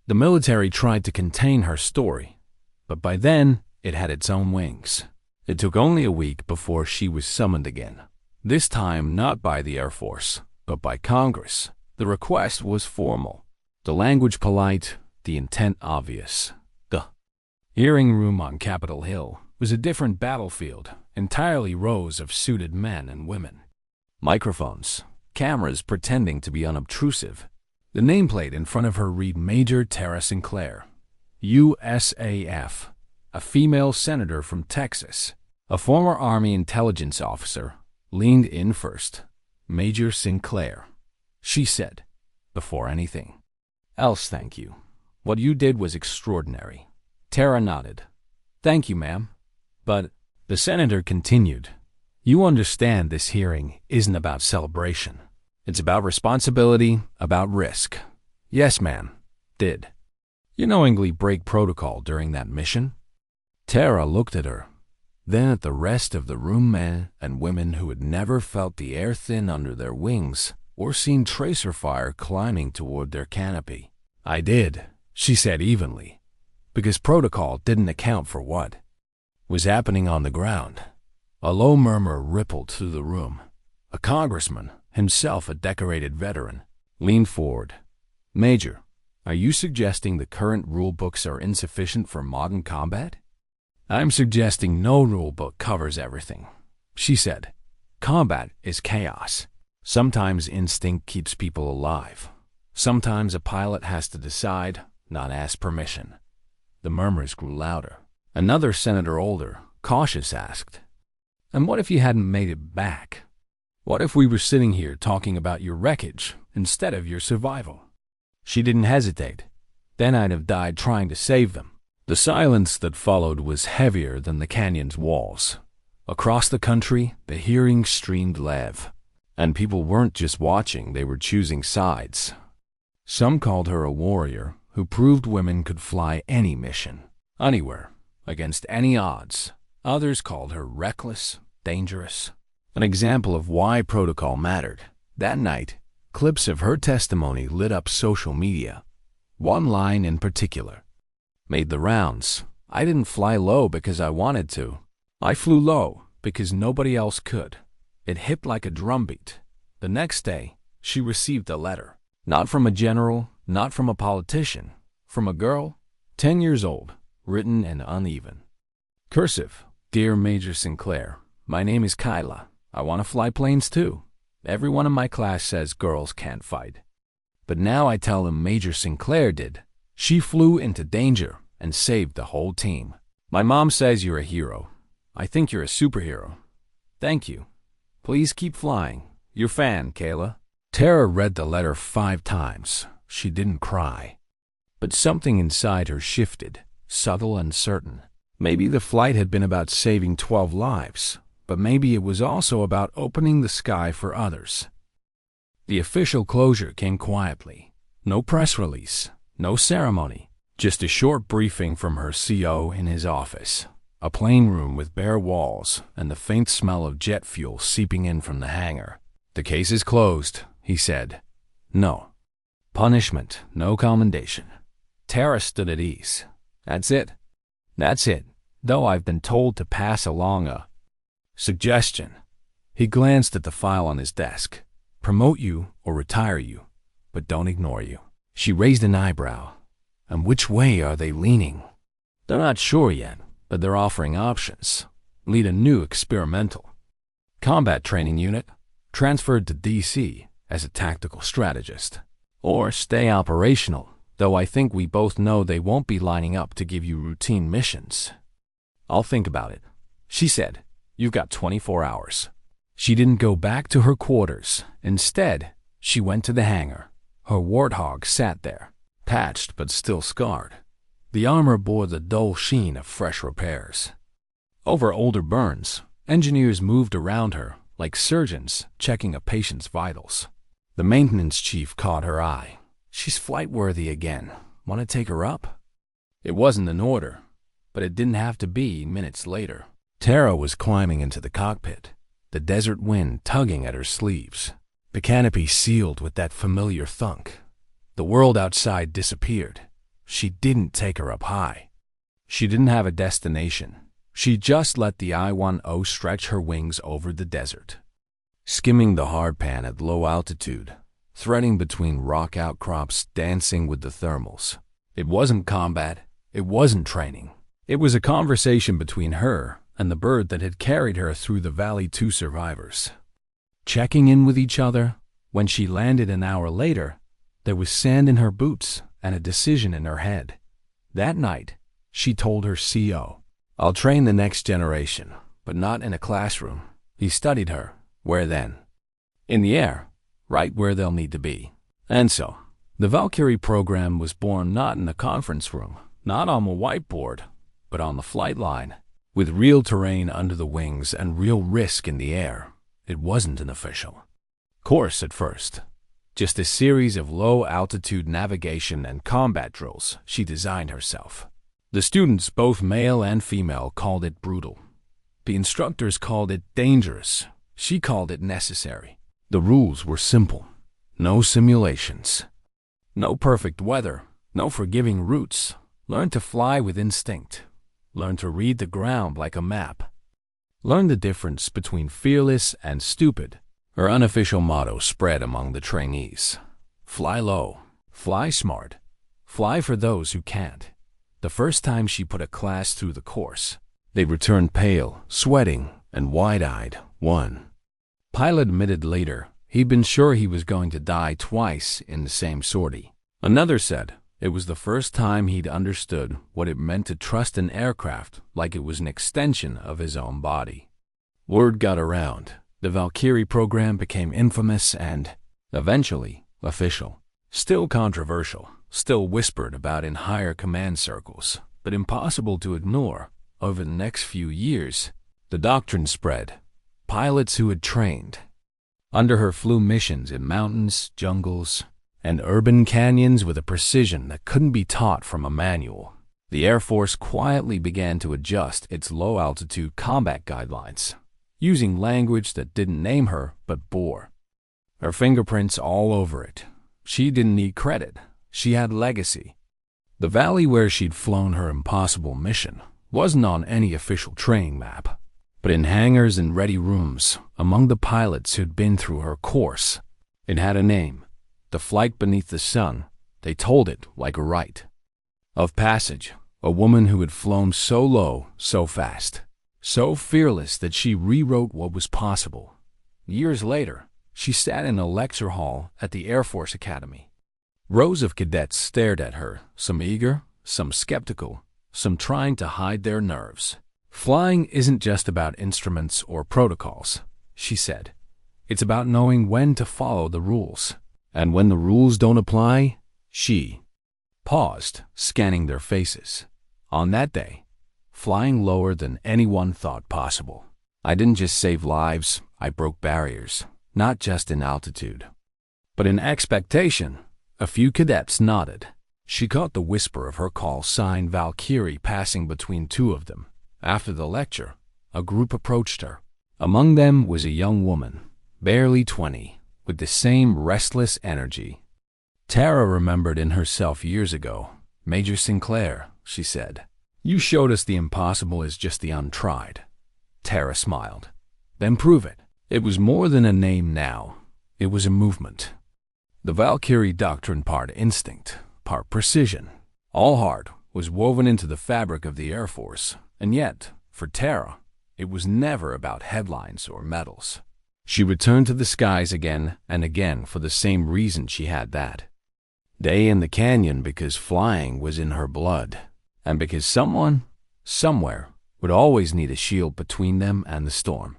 [SPEAKER 1] The military tried to contain her story, but by then it had its own wings. It took only a week before she was summoned again. This time not by the Air Force, but by Congress. The request was formal, the language polite, the intent obvious. The hearing room on Capitol Hill was a different battlefield, entirely rows of suited men and women. Microphones, cameras pretending to be unobtrusive. The nameplate in front of her read Major Terra Sinclair, USAF, a female senator from Texas. A former Army intelligence officer leaned in first. "Major Sinclair," she said, before anything else. "Thank you. What you did was extraordinary." Terra nodded. "Thank you, ma'am. But," the senator continued, "you understand this hearing isn't about celebration. It's about responsibility, about risk." "Yes, ma'am." "Did you knowingly break protocol during that mission?" Terra looked at her, then at the rest of the room, men and women who had never felt the air thin under their wings or seen tracer fire climbing toward their canopy. "I did," she said evenly, "because protocol didn't account for what was happening on the ground." A low murmur rippled through the room. A congressman, himself a decorated veteran, leaned forward. "Major, are you suggesting the current rule books are insufficient for modern combat?" "I'm suggesting no rule book covers everything," she said. "Combat is chaos. Sometimes instinct keeps people alive. Sometimes a pilot has to decide, not ask permission." The murmurs grew louder. Another senator, older, cautious, asked, "And what if you hadn't made it back? What if we were sitting here talking about your wreckage instead of your survival?" She didn't hesitate. "Then I'd have died trying to save them." The silence that followed was heavier than the canyon's walls. Across the country, the hearing streamed live, and people weren't just watching, they were choosing sides. Some called her a warrior who proved women could fly any mission, anywhere, against any odds. Others called her reckless, dangerous, an example of why protocol mattered. That night, clips of her testimony lit up social media. One line in particular made the rounds. I didn't fly low because I wanted to. I flew low because nobody else could. It hit like a drumbeat. The next day, she received a letter. Not from a general, not from a politician. From a girl, 10 years old, written and uneven. Cursive, Dear Major Sinclair, my name is Kyla. I want to fly planes too. Everyone in my class says girls can't fight. But now I tell them Major Sinclair did. She flew into danger and saved the whole team. My mom says you're a hero. I think you're a superhero. Thank you. Please keep flying. Your fan, Kayla. Tara read the letter 5 times. She didn't cry. But something inside her shifted, subtle and certain. Maybe the flight had been about saving 12 lives, but maybe it was also about opening the sky for others. The official closure came quietly. No press release, no ceremony, just a short briefing from her CO in his office. A plain room with bare walls and the faint smell of jet fuel seeping in from the hangar. The case is closed, he said. No punishment, no commendation. Tara stood at ease. That's it. That's it, though I've been told to pass along a suggestion. He glanced at the file on his desk. Promote you or retire you, but don't ignore you. She raised an eyebrow. And which way are they leaning? They're not sure yet, but they're offering options. Lead a new experimental combat training unit, transferred to DC as a tactical strategist. Or stay operational, though I think we both know they won't be lining up to give you routine missions. I'll think about it, she said. You've got 24 hours. She didn't go back to her quarters. Instead, she went to the hangar. Her warthog sat there, patched but still scarred. The armor bore the dull sheen of fresh repairs. Over older burns, engineers moved around her like surgeons checking a patient's vitals. The maintenance chief caught her eye. She's flight-worthy again. Want to take her up? It wasn't an order, but it didn't have to be minutes later. Tara was climbing into the cockpit, the desert wind tugging at her sleeves. The canopy sealed with that familiar thunk. The world outside disappeared. She didn't take her up high. She didn't have a destination. She just let the I-10 stretch her wings over the desert. Skimming the hardpan at low altitude, threading between rock outcrops, dancing with the thermals. It wasn't combat. It wasn't training. It was a conversation between her and the bird that had carried her through the valley to survivors. Checking in with each other, when she landed an hour later, there was sand in her boots and a decision in her head. That night, she told her CO, I'll train the next generation, but not in a classroom. He studied her. Where then? In the air, right where they'll need to be. And so, the Valkyrie program was born not in a conference room, not on a whiteboard, but on the flight line, with real terrain under the wings and real risk in the air. It wasn't an official course at first, just a series of low-altitude navigation and combat drills she designed herself. The students, both male and female, called it brutal. The instructors called it dangerous. She called it necessary. The rules were simple. No simulations. No perfect weather. No forgiving routes. Learn to fly with instinct. Learn to read the ground like a map. Learn the difference between fearless and stupid. Her unofficial motto spread among the trainees. Fly low. Fly smart. Fly for those who can't. The first time she put a class through the course, they returned pale, sweating, and wide-eyed. One pilot admitted later he'd been sure he was going to die twice in the same sortie. Another said it was the first time he'd understood what it meant to trust an aircraft like it was an extension of his own body. Word got around. The Valkyrie program became infamous and, eventually, official. Still controversial, still whispered about in higher command circles, but impossible to ignore. Over the next few years, the doctrine spread. Pilots who had trained under her flew missions in mountains, jungles, and urban canyons with a precision that couldn't be taught from a manual. The Air Force quietly began to adjust its low-altitude combat guidelines, using language that didn't name her but bore her fingerprints all over it. She didn't need credit. She had legacy. The valley where she'd flown her impossible mission wasn't on any official training map, but in hangars and ready rooms among the pilots who'd been through her course. It had a name, the Flight Beneath the Sun. They told it like a rite of passage, a woman who had flown so low, so fast, so fearless that she rewrote what was possible. Years later, she sat in a lecture hall at the Air Force Academy. Rows of cadets stared at her, some eager, some skeptical, some trying to hide their nerves. "Flying isn't just about instruments or protocols," she said. "It's about knowing when to follow the rules. And when the rules don't apply," she paused, scanning their faces. "On that day, flying lower than anyone thought possible, I didn't just save lives, I broke barriers, not just in altitude, but in expectation." A few cadets nodded. She caught the whisper of her call sign Valkyrie passing between two of them. After the lecture, a group approached her. Among them was a young woman, barely 20, with the same restless energy Terra remembered in herself years ago. "Major Sinclair," she said. "You showed us the impossible is just the untried." Terra smiled. "Then prove it." It was more than a name now. It was a movement. The Valkyrie doctrine, part instinct, part precision. All heart was woven into the fabric of the Air Force, and yet, for Terra, it was never about headlines or medals. She returned to the skies again and again for the same reason she had that day in the canyon, because flying was in her blood, and because someone, somewhere, would always need a shield between them and the storm.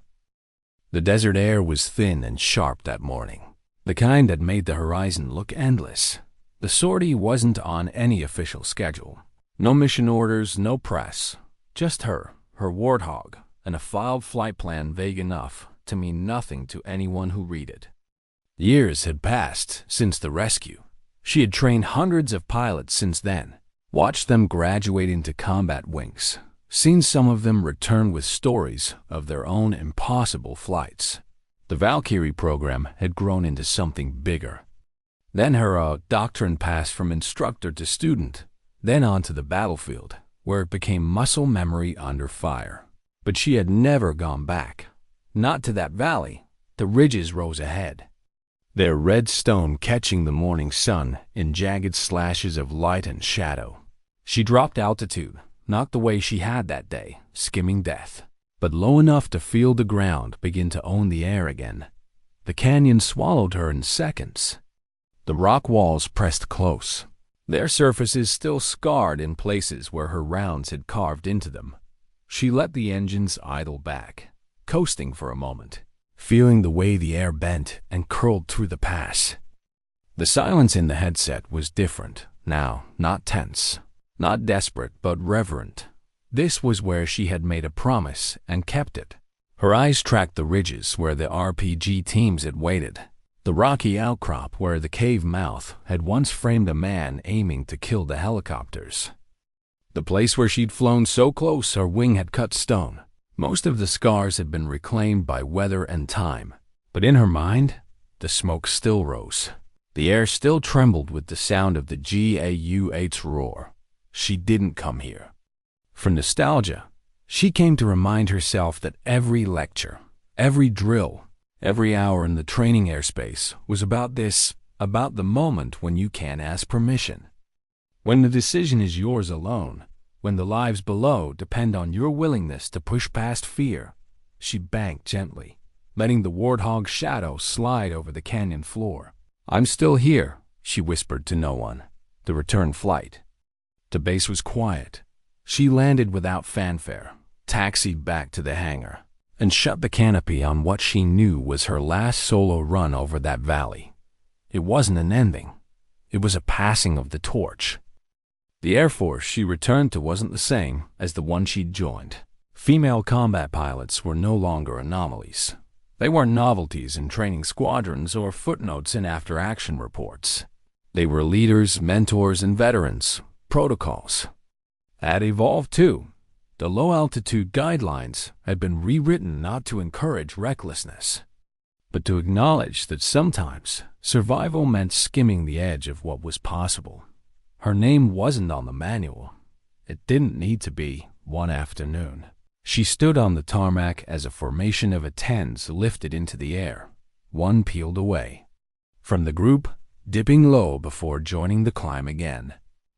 [SPEAKER 1] The desert air was thin and sharp that morning, the kind that made the horizon look endless. The sortie wasn't on any official schedule. No mission orders, no press. Just her warthog, and a filed flight plan vague enough to mean nothing to anyone who read it. Years had passed since the rescue. She had trained hundreds of pilots since then, watched them graduate into combat wings, seen some of them return with stories of their own impossible flights. The Valkyrie program had grown into something bigger. Then her doctrine passed from instructor to student, then onto the battlefield, where it became muscle memory under fire. But she had never gone back. Not to that valley. The ridges rose ahead, their red stone catching the morning sun in jagged slashes of light and shadow. She dropped altitude, not the way she had that day, skimming death, but low enough to feel the ground begin to own the air again. The canyon swallowed her in seconds. The rock walls pressed close, their surfaces still scarred in places where her rounds had carved into them. She let the engines idle back, coasting for a moment, feeling the way the air bent and curled through the pass. The silence in the headset was different now, not tense, not desperate, but reverent. This was where she had made a promise and kept it. Her eyes tracked the ridges where the RPG teams had waited, the rocky outcrop where the cave mouth had once framed a man aiming to kill the helicopters, the place where she'd flown so close her wing had cut stone. Most of the scars had been reclaimed by weather and time, but in her mind, the smoke still rose. The air still trembled with the sound of the GAU-8's roar. She didn't come here for nostalgia. She came to remind herself that every lecture, every drill, every hour in the training airspace was about this, about the moment when you can't ask permission. When the decision is yours alone, when the lives below depend on your willingness to push past fear. She banked gently, letting the warthog's shadow slide over the canyon floor. "I'm still here," she whispered to no one. The return flight to base was quiet. She landed without fanfare, taxied back to the hangar, and shut the canopy on what she knew was her last solo run over that valley. It wasn't an ending. It was a passing of the torch. The Air Force she returned to wasn't the same as the one she'd joined. Female combat pilots were no longer anomalies. They weren't novelties in training squadrons or footnotes in after-action reports. They were leaders, mentors, and veterans. Protocols had evolved too. The low-altitude guidelines had been rewritten not to encourage recklessness, but to acknowledge that sometimes survival meant skimming the edge of what was possible. Her name wasn't on the manual. It didn't need to be. One afternoon, she stood on the tarmac as a formation of A-10s lifted into the air. One peeled away from the group, dipping low before joining the climb again.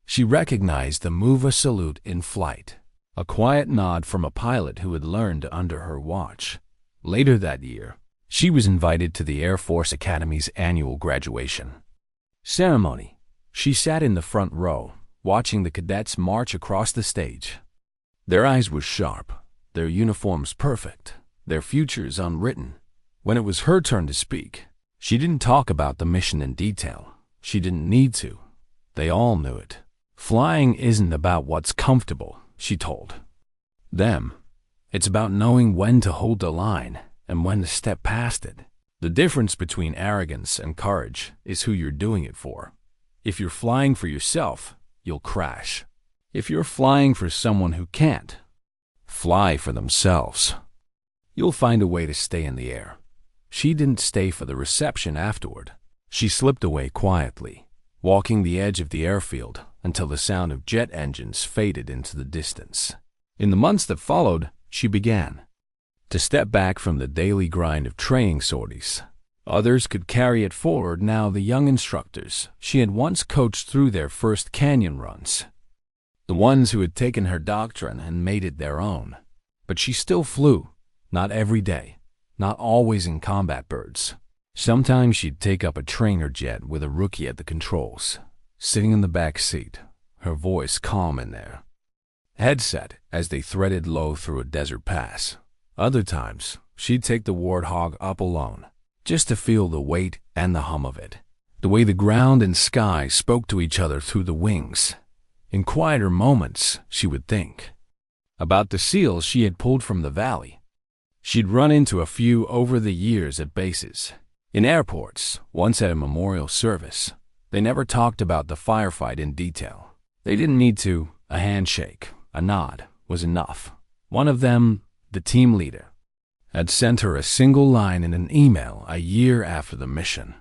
[SPEAKER 1] She recognized the move a salute in flight, a quiet nod from a pilot who had learned under her watch. Later that year, she was invited to the Air Force Academy's annual graduation ceremony. She sat in the front row, watching the cadets march across the stage. Their eyes were sharp, their uniforms perfect, their futures unwritten. When it was her turn to speak, she didn't talk about the mission in detail. She didn't need to. They all knew it. Flying isn't about what's comfortable, she told them. It's about knowing when to hold the line and when to step past it. The difference between arrogance and courage is who you're doing it for. If you're flying for yourself, you'll crash. If you're flying for someone who can't fly for themselves, you'll find a way to stay in the air. She didn't stay for the reception afterward. She slipped away quietly, walking the edge of the airfield until the sound of jet engines faded into the distance. In the months that followed, she began to step back from the daily grind of training sorties. Others could carry it forward now, the young instructors she had once coached through their first canyon runs, the ones who had taken her doctrine and made it their own. But she still flew, not every day, not always in combat birds. Sometimes she'd take up a trainer jet with a rookie at the controls, sitting in the back seat, her voice calm in their headset as they threaded low through a desert pass. Other times, she'd take the Warthog up alone, just to feel the weight and the hum of it, the way the ground and sky spoke to each other through the wings. In quieter moments, she would think about the SEALs she had pulled from the valley. She'd run into a few over the years at bases, in airports, once at a memorial service. They never talked about the firefight in detail. They didn't need to. A handshake, a nod, was enough. One of them, the team leader, had sent her a single line in an email a year after the mission.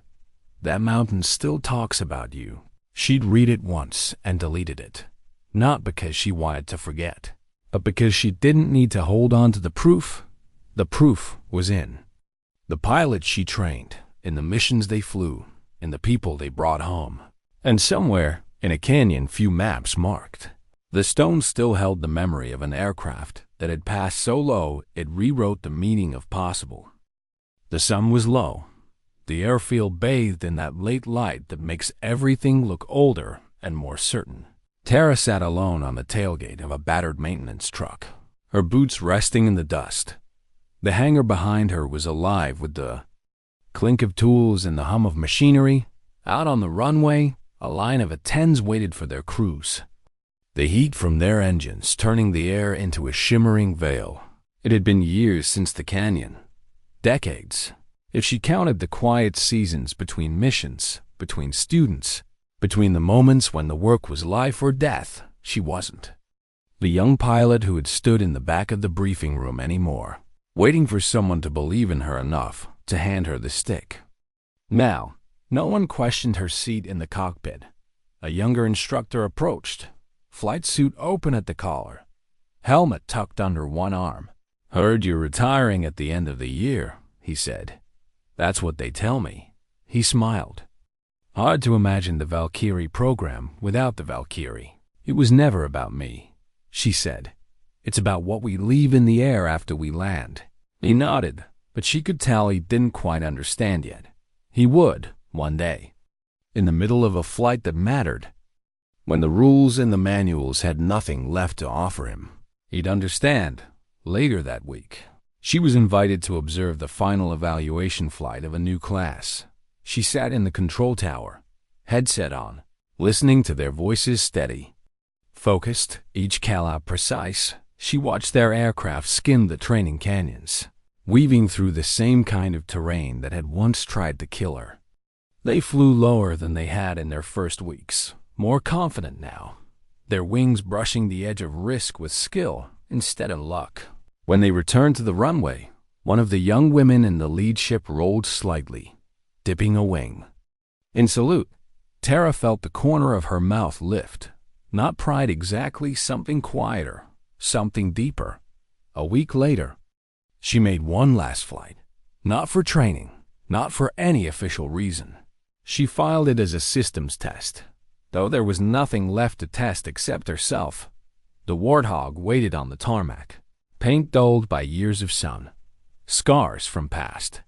[SPEAKER 1] "That mountain still talks about you." She'd read it once and deleted it, not because she wanted to forget, but because she didn't need to hold on to the proof. The proof was in the pilots she trained, in the missions they flew, in the people they brought home. And somewhere, in a canyon few maps marked, the stone still held the memory of an aircraft that had passed so low it rewrote the meaning of possible. The sun was low. The airfield bathed in that late light that makes everything look older and more certain. Terra sat alone on the tailgate of a battered maintenance truck, her boots resting in the dust. The hangar behind her was alive with the clink of tools and the hum of machinery. Out on the runway, a line of A-10s waited for their crews, the heat from their engines turning the air into a shimmering veil. It had been years since the canyon, decades. If she counted the quiet seasons between missions, between students, between the moments when the work was life or death, she wasn't the young pilot who had stood in the back of the briefing room anymore, waiting for someone to believe in her enough to hand her the stick. Now, no one questioned her seat in the cockpit. A younger instructor approached, flight suit open at the collar, helmet tucked under one arm. "Heard you're retiring at the end of the year," he said. "That's what they tell me." He smiled. Hard to imagine the Valkyrie program without the Valkyrie. "It was never about me," she said. "It's about what we leave in the air after we land." He nodded, but she could tell he didn't quite understand yet. He would, one day, in the middle of a flight that mattered, when the rules and the manuals had nothing left to offer him. He'd understand. Later that week, she was invited to observe the final evaluation flight of a new class. She sat in the control tower, headset on, listening to their voices steady, focused, each call-out precise. She watched their aircraft skim the training canyons, weaving through the same kind of terrain that had once tried to kill her. They flew lower than they had in their first weeks, more confident now, their wings brushing the edge of risk with skill instead of luck. When they returned to the runway, one of the young women in the lead ship rolled slightly, dipping a wing. In salute, Terra felt the corner of her mouth lift. Not pride exactly, something quieter, something deeper. A week later, she made one last flight. Not for training, not for any official reason. She filed it as a systems test, though there was nothing left to test except herself. The warthog waited on the tarmac, paint dulled by years of sun, scars from past.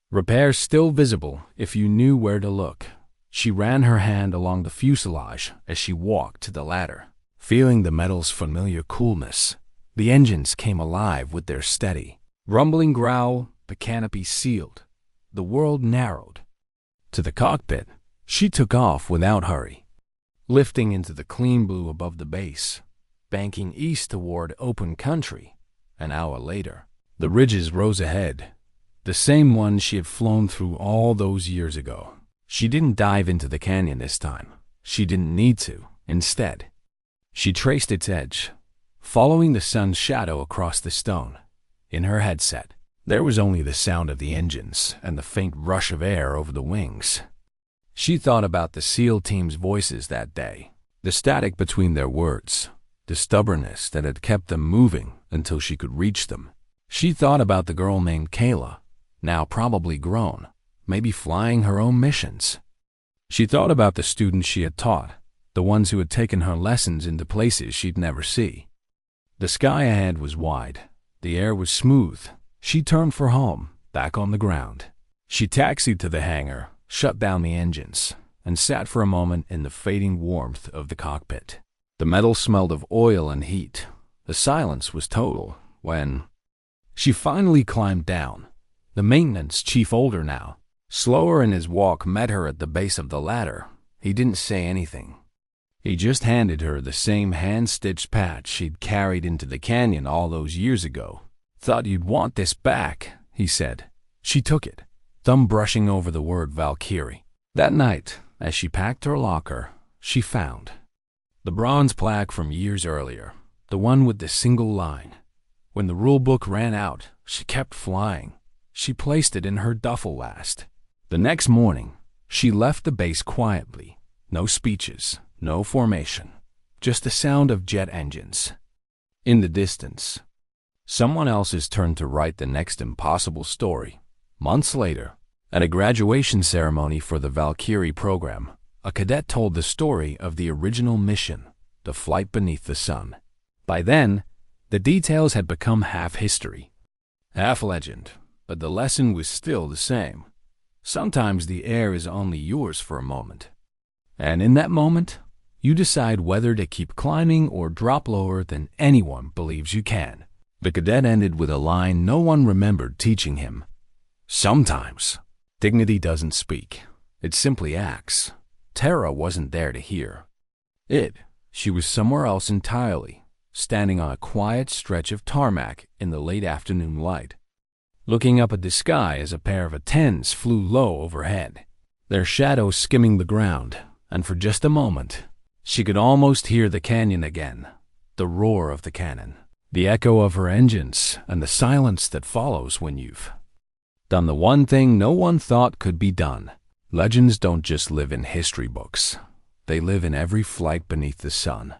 [SPEAKER 1] Repairs still visible if you knew where to look. She ran her hand along the fuselage as she walked to the ladder, feeling the metal's familiar coolness. The engines came alive with their steady, rumbling growl, the canopy sealed. The world narrowed. To the cockpit, she took off without hurry, lifting into the clean blue above the base, banking east toward open country. An hour later, the ridges rose ahead, the same ones she had flown through all those years ago. She didn't dive into the canyon this time. She didn't need to. Instead, she traced its edge, following the sun's shadow across the stone. In her headset, there was only the sound of the engines and the faint rush of air over the wings. She thought about the SEAL team's voices that day, the static between their words, the stubbornness that had kept them moving until she could reach them. She thought about the girl named Kayla, now probably grown, maybe flying her own missions. She thought about the students she had taught, the ones who had taken her lessons into places she'd never see. The sky ahead was wide. The air was smooth. She turned for home, back on the ground. She taxied to the hangar, shut down the engines, and sat for a moment in the fading warmth of the cockpit. The metal smelled of oil and heat. The silence was total when she finally climbed down. The maintenance chief, older now, slower in his walk, met her at the base of the ladder. He didn't say anything. He just handed her the same hand-stitched patch she'd carried into the canyon all those years ago. "Thought you'd want this back," he said. She took it, thumb brushing over the word Valkyrie. That night, as she packed her locker, she found the bronze plaque from years earlier, the one with the single line. When the rule book ran out, she kept flying. She placed it in her duffel last. The next morning, she left the base quietly. No speeches, no formation, just the sound of jet engines. In the distance, someone else's turn to write the next impossible story. Months later, at a graduation ceremony for the Valkyrie program, a cadet told the story of the original mission, the flight beneath the sun. By then, the details had become half history, half legend, but the lesson was still the same. Sometimes the air is only yours for a moment. And in that moment, you decide whether to keep climbing or drop lower than anyone believes you can. The cadet ended with a line no one remembered teaching him. Sometimes, dignity doesn't speak. It simply acts. Terra wasn't there to hear. She was somewhere else entirely, standing on a quiet stretch of tarmac in the late afternoon light, looking up at the sky as a pair of A-10s flew low overhead, their shadows skimming the ground, and for just a moment, she could almost hear the canyon again, the roar of the cannon, the echo of her engines, and the silence that follows when you've done the one thing no one thought could be done. Legends don't just live in history books. They live in every flight beneath the sun.